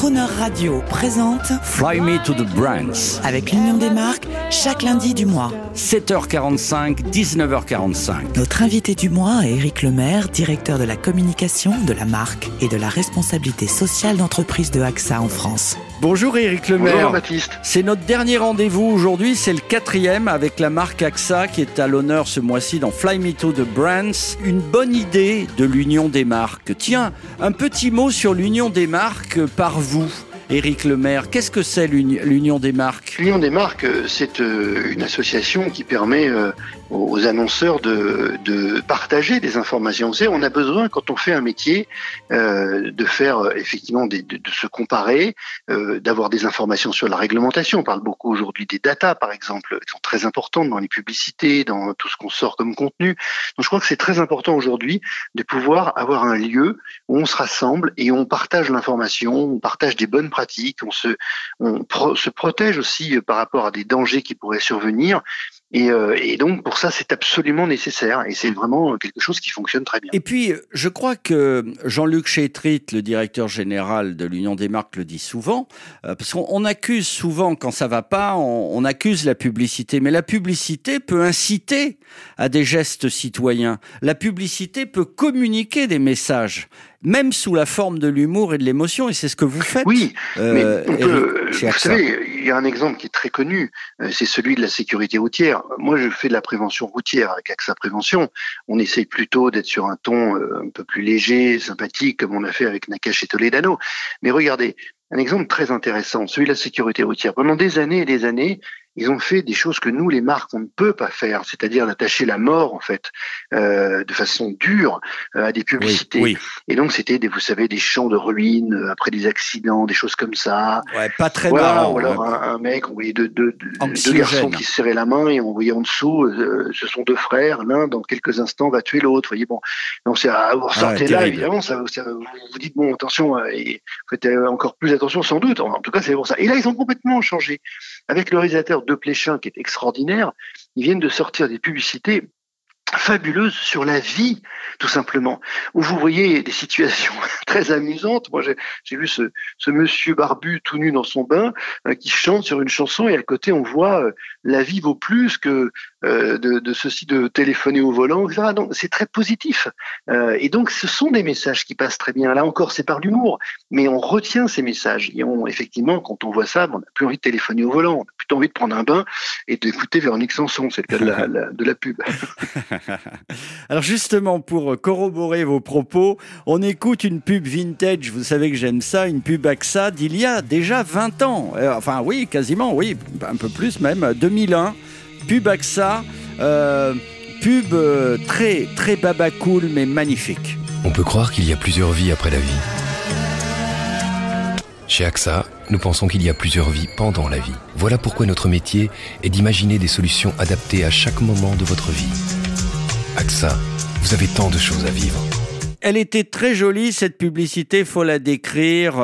Crooner Radio présente Fly Me to the Brands avec l'Union des marques chaque lundi du mois. 7h45, 19h45. Notre invité du mois est Éric Lemaire, directeur de la communication, de la marque et de la responsabilité sociale d'entreprise de AXA en France. Bonjour Éric Lemaire. Bonjour Baptiste. C'est notre dernier rendez-vous aujourd'hui, c'est le 4e avec la marque AXA qui est à l'honneur ce mois-ci dans Fly Me to the Brands. Une bonne idée de l'Union des marques. Tiens, un petit mot sur l'Union des marques par vous. Éric Lemaire, qu'est-ce que c'est l'Union des marques ? L'Union des marques, c'est une association qui permet aux annonceurs de partager des informations. Vous savez, on a besoin, quand on fait un métier, de faire effectivement de se comparer, d'avoir des informations sur la réglementation. On parle beaucoup aujourd'hui des data, par exemple, qui sont très importantes dans les publicités, dans tout ce qu'on sort comme contenu. Donc je crois que c'est très important aujourd'hui de pouvoir avoir un lieu où on se rassemble et on partage l'information, on partage des bonnes pratiques, on se protège aussi par rapport à des dangers qui pourraient survenir. Et donc, pour ça, c'est absolument nécessaire. Et c'est vraiment quelque chose qui fonctionne très bien. Et puis, je crois que Jean-Luc Chétrit, le directeur général de l'Union des marques, le dit souvent, parce qu'on accuse souvent, quand ça va pas, on accuse la publicité. Mais la publicité peut inciter à des gestes citoyens. La publicité peut communiquer des messages, même sous la forme de l'humour et de l'émotion. Et c'est ce que vous faites. Oui, mais on peut, Éric, vous savez, il y a un exemple qui est très connu, c'est celui de la sécurité routière. Moi, je fais de la prévention routière avec AXA Prévention. On essaye plutôt d'être sur un ton un peu plus léger, sympathique, comme on a fait avec Nakache et Toledano. Mais regardez, un exemple très intéressant, celui de la sécurité routière. Pendant des années et des années, ils ont fait des choses que nous, les marques, on ne peut pas faire, c'est-à-dire d'attacher la mort, en fait, de façon dure à des publicités. Oui. Et donc, c'était, vous savez, des champs de ruines après des accidents, des choses comme ça. Ouais, pas très voilà, marrant. ou alors un mec, on voyait deux garçons qui se serraient la main et on voyait en dessous, ce sont deux frères, l'un dans quelques instants va tuer l'autre. Vous voyez, bon, donc vous ressortez là, évidemment, vous dites bon, attention, et faites encore plus attention sans doute. En tout cas, c'est pour ça. Et là, ils ont complètement changé. Avec le réalisateur De Pléchin, qui est extraordinaire, ils viennent de sortir des publicités fabuleuses sur la vie, tout simplement, où vous voyez des situations très amusantes. Moi, j'ai vu ce monsieur barbu tout nu dans son bain qui chante sur une chanson et à côté on voit la vie vaut plus que de téléphoner au volant, etc. Donc c'est très positif. Et donc ce sont des messages qui passent très bien. Là encore, c'est par l'humour, mais on retient ces messages. Et effectivement, quand on voit ça, on n'a plus envie de téléphoner au volant, on a plutôt envie de prendre un bain et d'écouter Véronique Sanson. C'est le cas de la pub. Alors justement, pour corroborer vos propos, on écoute une pub vintage, vous savez que j'aime ça, une pub AXA d'il y a déjà 20 ans. Enfin oui, quasiment, oui, un peu plus même, 2001, pub AXA, pub très, très babacool mais magnifique. On peut croire qu'il y a plusieurs vies après la vie. Chez AXA, nous pensons qu'il y a plusieurs vies pendant la vie. Voilà pourquoi notre métier est d'imaginer des solutions adaptées à chaque moment de votre vie. AXA, vous avez tant de choses à vivre. Elle était très jolie, cette publicité, faut la décrire.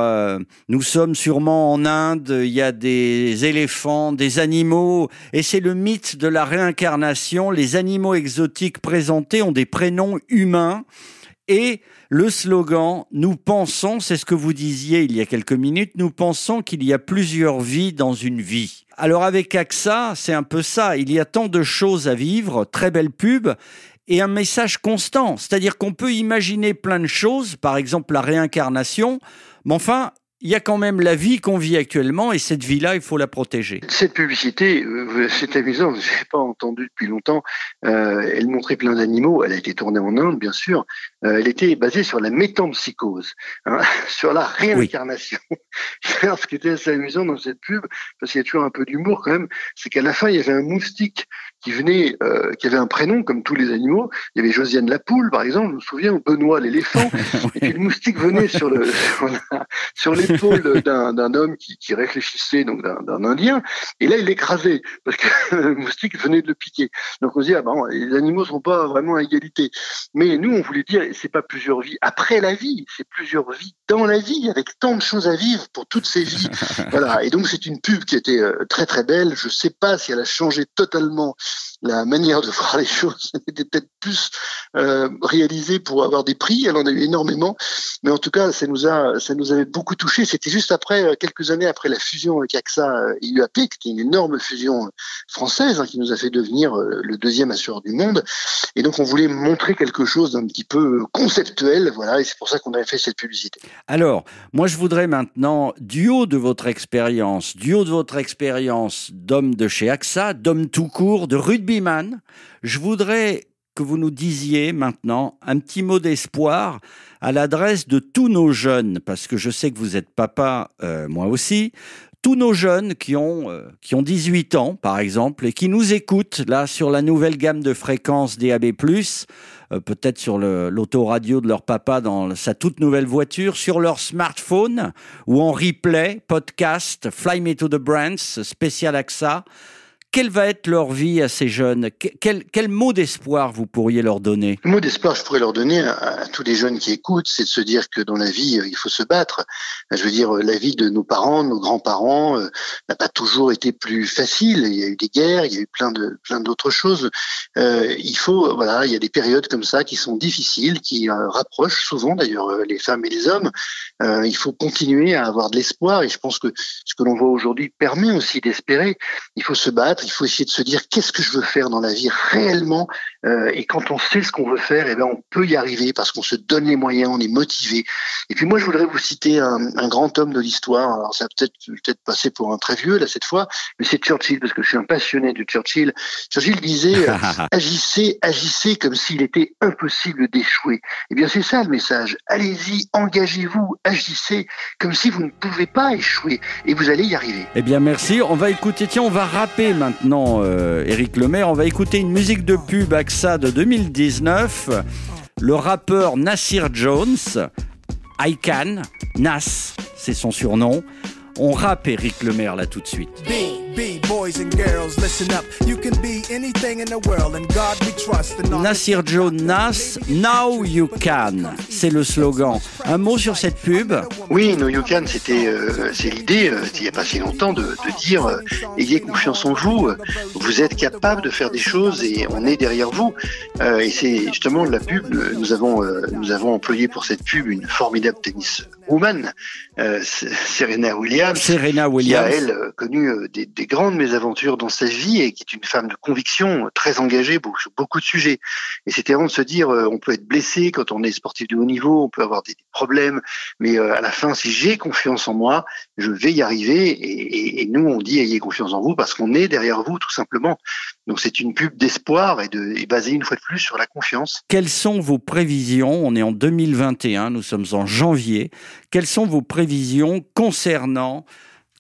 Nous sommes sûrement en Inde, il y a des éléphants, des animaux, et c'est le mythe de la réincarnation. Les animaux exotiques présentés ont des prénoms humains. Et le slogan « Nous pensons », c'est ce que vous disiez il y a quelques minutes, nous pensons qu'il y a plusieurs vies dans une vie. Alors avec AXA, c'est un peu ça, il y a tant de choses à vivre, très belle pub, et un message constant. C'est-à-dire qu'on peut imaginer plein de choses, par exemple la réincarnation, mais enfin, il y a quand même la vie qu'on vit actuellement et cette vie-là, il faut la protéger. Cette publicité, c'est amusant, je n'ai pas entendu depuis longtemps. Elle montrait plein d'animaux. Elle a été tournée en Inde, bien sûr. Elle était basée sur la métempsychose, sur la réincarnation. Oui. Ce qui était assez amusant dans cette pub, parce qu'il y a toujours un peu d'humour quand même, c'est qu'à la fin, il y avait un moustique qui venait, qui avait un prénom comme tous les animaux. Il y avait Josiane la poule, par exemple, je me souviens, ou Benoît l'éléphant. Et puis le moustique venait sur l'épaule d'un homme qui réfléchissait, donc d'un Indien. Et là, il l'écrasait parce que le moustique venait de le piquer. Donc on se dit, les animaux sont pas vraiment à égalité. Mais nous, on voulait dire, c'est pas plusieurs vies après la vie, c'est plusieurs vies dans la vie, avec tant de choses à vivre pour toutes ces vies. Voilà. Et donc c'est une pub qui était très très belle. Je sais pas si elle a changé totalement la manière de voir les choses était peut-être plus réalisée pour avoir des prix. Elle en a eu énormément, mais en tout cas, ça nous avait beaucoup touché. C'était juste après, quelques années après la fusion avec AXA et UAP, qui était une énorme fusion française, qui nous a fait devenir le deuxième assureur du monde. Et donc, on voulait montrer quelque chose d'un petit peu conceptuel, voilà, et c'est pour ça qu'on avait fait cette publicité. Alors, moi, je voudrais maintenant, du haut de votre expérience d'homme de chez AXA, d'homme tout court, de rugbyman, je voudrais que vous nous disiez maintenant un petit mot d'espoir à l'adresse de tous nos jeunes, parce que je sais que vous êtes papa, moi aussi, tous nos jeunes qui ont 18 ans, par exemple, et qui nous écoutent là sur la nouvelle gamme de fréquences DAB+, peut-être sur l'autoradio de leur papa dans sa toute nouvelle voiture, sur leur smartphone ou en replay, podcast, Fly Me to the Brands, spécial AXA. Quelle va être leur vie à ces jeunes ? Quel mot d'espoir vous pourriez leur donner ? Le mot d'espoir que je pourrais leur donner à tous les jeunes qui écoutent, c'est de se dire que dans la vie, il faut se battre. Je veux dire, la vie de nos parents, de nos grands-parents n'a pas toujours été plus facile. Il y a eu des guerres, il y a eu plein d'autres choses. Il y a des périodes comme ça qui sont difficiles, qui rapprochent souvent d'ailleurs les femmes et les hommes. Il faut continuer à avoir de l'espoir et je pense que ce que l'on voit aujourd'hui permet aussi d'espérer. Il faut se battre. Il faut essayer de se dire qu'est-ce que je veux faire dans la vie réellement, et quand on sait ce qu'on veut faire, on peut y arriver parce qu'on se donne les moyens, on est motivé. Et puis moi je voudrais vous citer un grand homme de l'histoire. Alors ça va peut-être passer pour un très vieux là cette fois, mais c'est Churchill, parce que je suis un passionné de Churchill. Churchill disait agissez comme s'il était impossible d'échouer. Eh bien c'est ça le message. Allez-y, engagez-vous, agissez comme si vous ne pouvez pas échouer et vous allez y arriver. Eh bien merci. On va rapper maintenant, Éric Lemaire. On va écouter une musique de pub AXA de 2019. Le rappeur Nasir Jones, I Can, Nas, c'est son surnom. On rappe Éric Lemaire là tout de suite. Nasir Jones, Nas, Now You Can, c'est le slogan. Un mot sur cette pub ? Oui, Now You Can, c'est l'idée, il n'y a pas si longtemps, de dire ayez confiance en vous, vous êtes capable de faire des choses et on est derrière vous. Et c'est justement la pub, nous avons employé pour cette pub une formidable tenniswoman, Serena Williams, qui a, elle, connu des grandes mésaventures dans sa vie et qui est une femme de conviction, très engagée sur beaucoup de sujets. Et c'était vraiment de se dire, on peut être blessé quand on est sportif de haut niveau, on peut avoir des problèmes, mais à la fin, si j'ai confiance en moi, je vais y arriver. Et nous, on dit, ayez confiance en vous parce qu'on est derrière vous, tout simplement. Donc c'est une pub d'espoir et basée une fois de plus sur la confiance. Quelles sont vos prévisions ? On est en 2021, nous sommes en janvier. Quelles sont vos prévisions concernant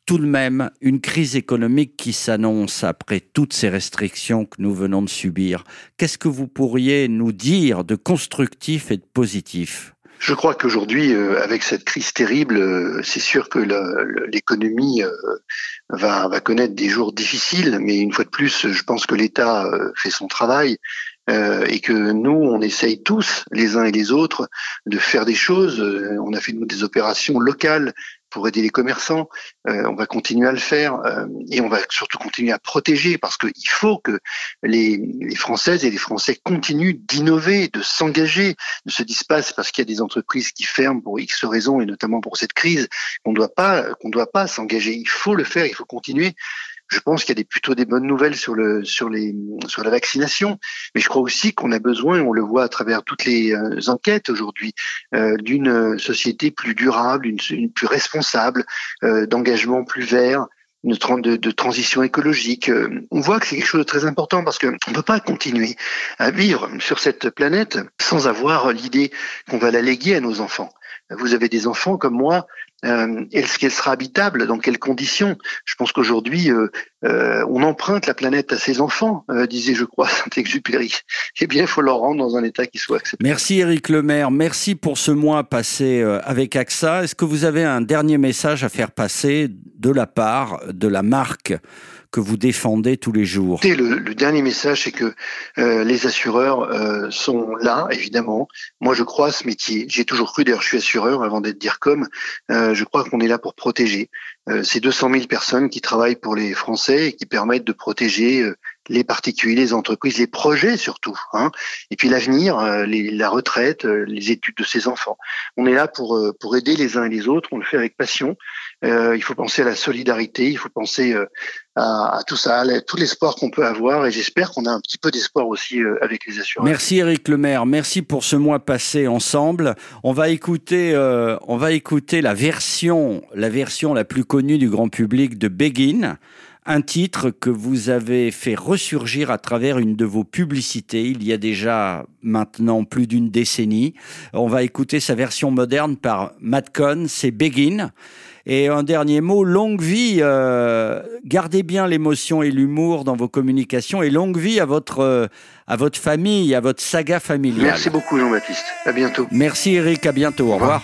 tout de même une crise économique qui s'annonce après toutes ces restrictions que nous venons de subir? Qu'est-ce que vous pourriez nous dire de constructif et de positif ? Je crois qu'aujourd'hui, avec cette crise terrible, c'est sûr que l'économie va connaître des jours difficiles, mais une fois de plus, je pense que l'État fait son travail. Et que nous, on essaye tous, les uns et les autres, de faire des choses. On a fait des opérations locales pour aider les commerçants. On va continuer à le faire et on va surtout continuer à protéger parce qu'il faut que les Françaises et les Français continuent d'innover, de s'engager, ne se disent pas c'est parce qu'il y a des entreprises qui ferment pour X raisons et notamment pour cette crise qu'on doit pas s'engager. Il faut le faire, il faut continuer. Je pense qu'il y a plutôt des bonnes nouvelles sur la vaccination, mais je crois aussi qu'on a besoin, et on le voit à travers toutes les enquêtes aujourd'hui, d'une société plus durable, une plus responsable, d'engagement plus vert, de transition écologique. On voit que c'est quelque chose de très important parce qu'on ne peut pas continuer à vivre sur cette planète sans avoir l'idée qu'on va la léguer à nos enfants. Vous avez des enfants comme moi. Est-ce qu'elle sera habitable? Dans quelles conditions? Je pense qu'aujourd'hui, on emprunte la planète à ses enfants, disait, je crois, Saint-Exupéry. Eh bien, il faut leur rendre dans un état qui soit acceptable. Merci Éric Lemaire. Merci pour ce mois passé avec AXA. Est-ce que vous avez un dernier message à faire passer de la part de la marque que vous défendez tous les jours? Le dernier message, c'est que les assureurs sont là, évidemment. Moi, je crois à ce métier. J'ai toujours cru, d'ailleurs, je suis assureur avant d'être DIRCOM. Je crois qu'on est là pour protéger. Ces 200 000 personnes qui travaillent pour les Français et qui permettent de protéger les particuliers, les entreprises, les projets surtout, hein. Et puis l'avenir, la retraite, les études de ses enfants. On est là pour aider les uns et les autres. On le fait avec passion. Il faut penser à la solidarité. Il faut penser à tout ça, tout l'espoir qu'on peut avoir. Et j'espère qu'on a un petit peu d'espoir aussi avec les assureurs. Merci Éric Lemaire. Merci pour ce mois passé ensemble. On va écouter la version la plus connue du grand public de Begin. Un titre que vous avez fait ressurgir à travers une de vos publicités il y a déjà maintenant plus d'une décennie. On va écouter sa version moderne par Matt Cohn, c'est Begin. Et un dernier mot, longue vie, gardez bien l'émotion et l'humour dans vos communications et longue vie à votre famille, à votre saga familiale. Merci beaucoup Jean-Baptiste, à bientôt. Merci Éric, à bientôt, au revoir.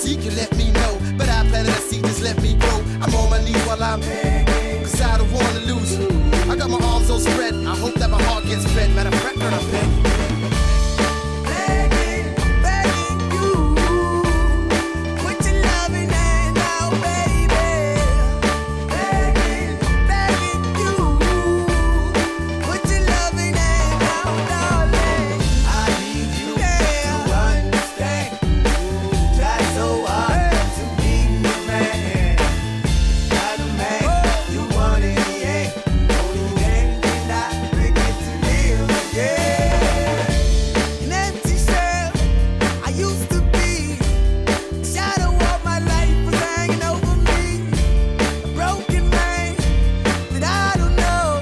You let me know, but I planted a seed, just let me grow. I'm on my knees while I'm cause I don't wanna lose. I got my arms all spread, I hope that my heart gets fed. Matter of fact, girl, I'm begging you, put your loving hand out, baby. Begging you, put your loving hand out, darling. I need you to understand. So hard to be the man, not a man you want in the end. Only then can I begin to live again. An empty shell I used to be, the shadow of my life was hanging over me. A broken man that I don't know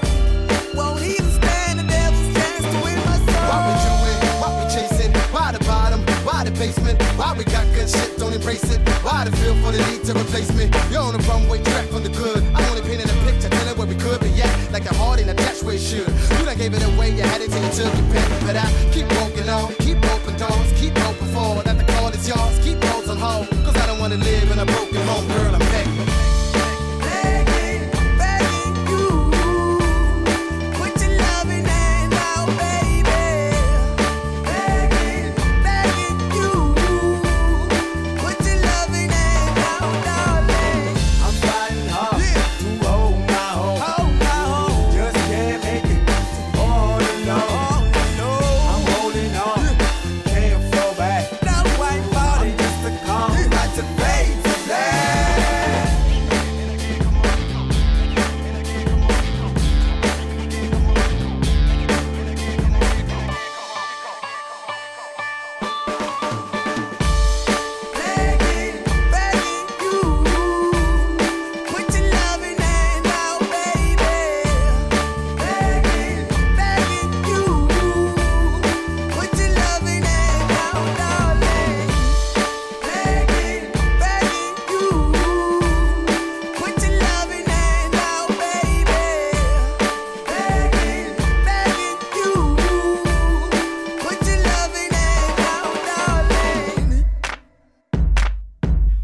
won't even stand the devil's chance to win my soul. Why we doing? Why we chasing? Why the bottom? Why the basement? Why we got good shit? Don't embrace it. Why the feel for the need to replace me? You're on the runway track from the good. I only painted a picture, tell it where we could be at. Like the heart ain't attached where it should. You done gave it away, you had it till you took your pen. But I keep walking on, keep open doors, keep open for that the call is yours. Keep those on hold, cause I don't wanna live in a broken home, girl, I'm begging.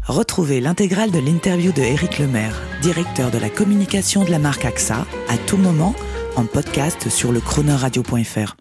Retrouvez l'intégrale de l'interview de Éric Lemaire, directeur de la communication de la marque AXA, à tout moment, en podcast sur lecroneurradio.fr.